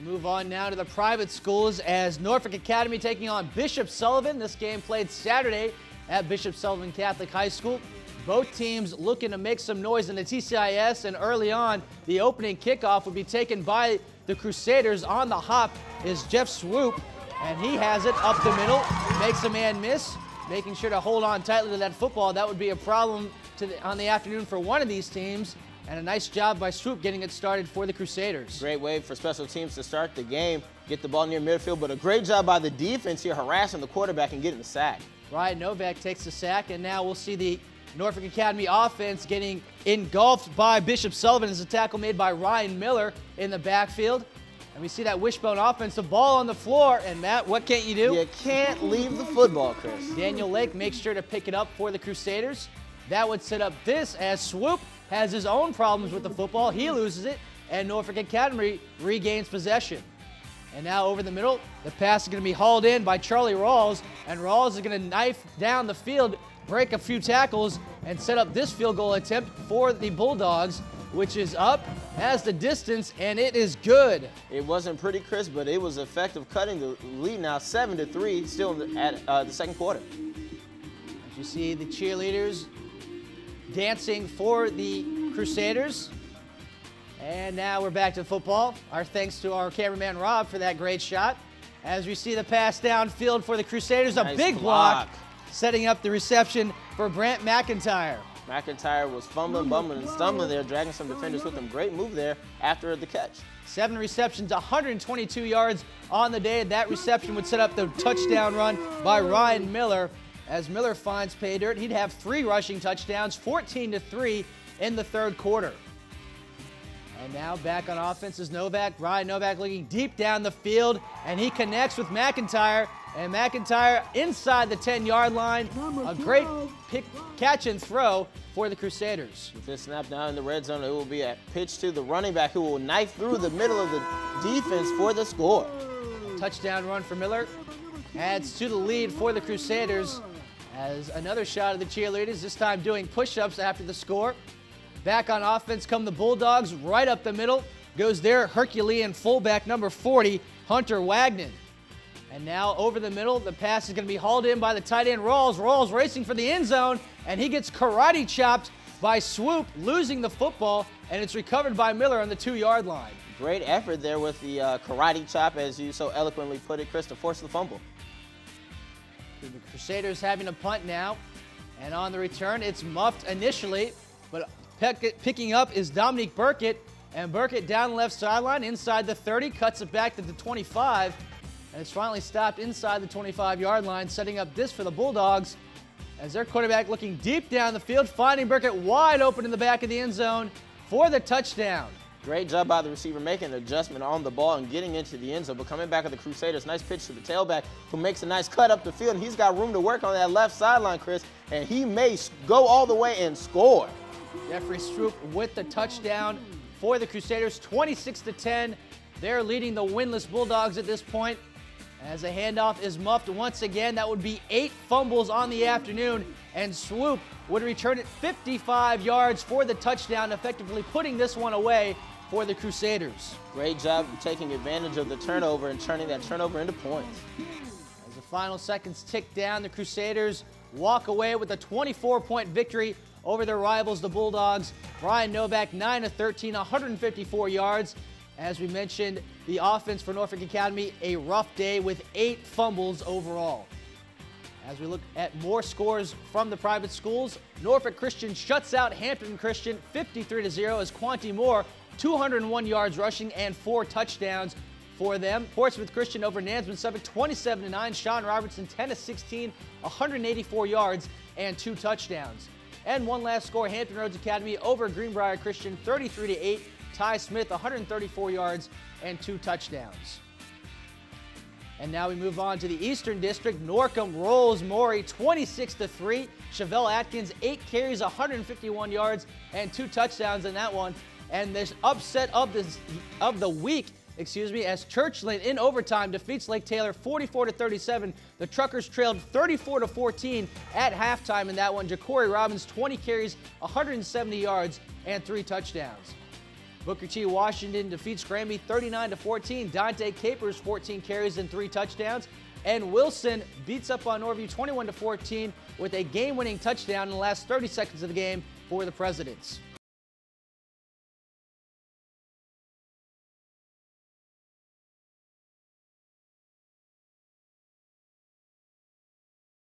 We move on now to the private schools as Norfolk Academy taking on Bishop Sullivan. This game played Saturday at Bishop Sullivan Catholic High School. Both teams looking to make some noise in the TCIS, and early on, the opening kickoff would be taken by the Crusaders. On the hop is Jeff Swoop, and he has it up the middle, makes a man miss, making sure to hold on tightly to that football. That would be a problem on the afternoon for one of these teams, and a nice job by Swoop getting it started for the Crusaders. Great way for special teams to start the game, get the ball near midfield, but a great job by the defense here harassing the quarterback and getting the sack. Ryan Novak takes the sack, and now we'll see the Norfolk Academy offense getting engulfed by Bishop Sullivan as a tackle made by Ryan Miller in the backfield. And we see that wishbone offense, the ball on the floor. And Matt, what can't you do? You can't leave the football, Chris. Daniel Lake makes sure to pick it up for the Crusaders. That would set up this as Swoop has his own problems with the football. He loses it, and Norfolk Academy regains possession. And now over the middle, the pass is going to be hauled in by Charlie Rawls, and Rawls is going to knife down the field, break a few tackles, and set up this field goal attempt for the Bulldogs, which is up, has the distance, and it is good. It wasn't pretty, Chris, but it was effective, cutting the lead now 7-3, still at the second quarter. As you see the cheerleaders dancing for the Crusaders. And now we're back to football. Our thanks to our cameraman Rob for that great shot. As we see the pass downfield for the Crusaders, a big block, setting up the reception for Brant McIntyre. McIntyre was fumbling, bumbling, and stumbling there, dragging some defenders with him. Great move there after the catch. 7 receptions, 122 yards on the day. That reception would set up the touchdown run by Ryan Miller. As Miller finds pay dirt, he'd have 3 rushing touchdowns, 14-3 in the third quarter. And now back on offense is Novak. Ryan Novak looking deep down the field, and he connects with McIntyre. And McIntyre inside the 10-yard line. A great catch and throw for the Crusaders. With this snap down in the red zone, it will be a pitch to the running back who will knife through the middle of the defense for the score. Touchdown run for Miller. Adds to the lead for the Crusaders. As another shot of the cheerleaders, this time doing push-ups after the score. Back on offense come the Bulldogs, right up the middle. Goes their Herculean fullback, number 40, Hunter Wagnon. And now over the middle, the pass is going to be hauled in by the tight end Rawls. Rawls racing for the end zone, and he gets karate chopped by Swoop, losing the football, and it's recovered by Miller on the 2-yard line. Great effort there with the karate chop, as you so eloquently put it, Chris, to force the fumble. The Crusaders having a punt now, and on the return, it's muffed initially, but picking up is Dominique Burkett, and Burkett down the left sideline inside the 30, cuts it back to the 25, and it's finally stopped inside the 25-yard line, setting up this for the Bulldogs as their quarterback looking deep down the field, finding Burkett wide open in the back of the end zone for the touchdown. Great job by the receiver making an adjustment on the ball and getting into the end zone, but coming back at the Crusaders, nice pitch to the tailback who makes a nice cut up the field, and he's got room to work on that left sideline, Chris, and he may go all the way and score. Jeffrey Stroop with the touchdown for the Crusaders, 26-10. They're leading the winless Bulldogs at this point. As the handoff is muffed once again, that would be 8 fumbles on the afternoon, and Swoop would return it 55 yards for the touchdown, effectively putting this one away for the Crusaders. Great job of taking advantage of the turnover and turning that turnover into points. As the final seconds tick down, the Crusaders walk away with a 24-point victory over their rivals, the Bulldogs. Ryan Novak, 9 of 13, 154 yards. As we mentioned, the offense for Norfolk Academy, a rough day with 8 fumbles overall. As we look at more scores from the private schools, Norfolk Christian shuts out Hampton Christian 53-0 as Quanti Moore, 201 yards rushing and 4 touchdowns for them. Portsmouth Christian over Nansman Suffolk 27-9. Sean Robertson 10 of 16, 184 yards and 2 touchdowns. And one last score, Hampton Roads Academy over Greenbrier Christian 33-8. Ty Smith 134 yards and 2 touchdowns. And now we move on to the Eastern District. Norcom rolls Maury 26-3. Chevelle Atkins 8 carries, 151 yards and 2 touchdowns in that one. And this upset of the week, as Churchland in overtime defeats Lake Taylor 44-37. The Truckers trailed 34-14 at halftime in that one. Ja'Cory Robbins 20 carries, 170 yards and 3 touchdowns. Booker T. Washington defeats Granby 39-14. Dante Capers 14 carries and 3 touchdowns. And Wilson beats up on Norview 21-14 with a game-winning touchdown in the last 30 seconds of the game for the Presidents.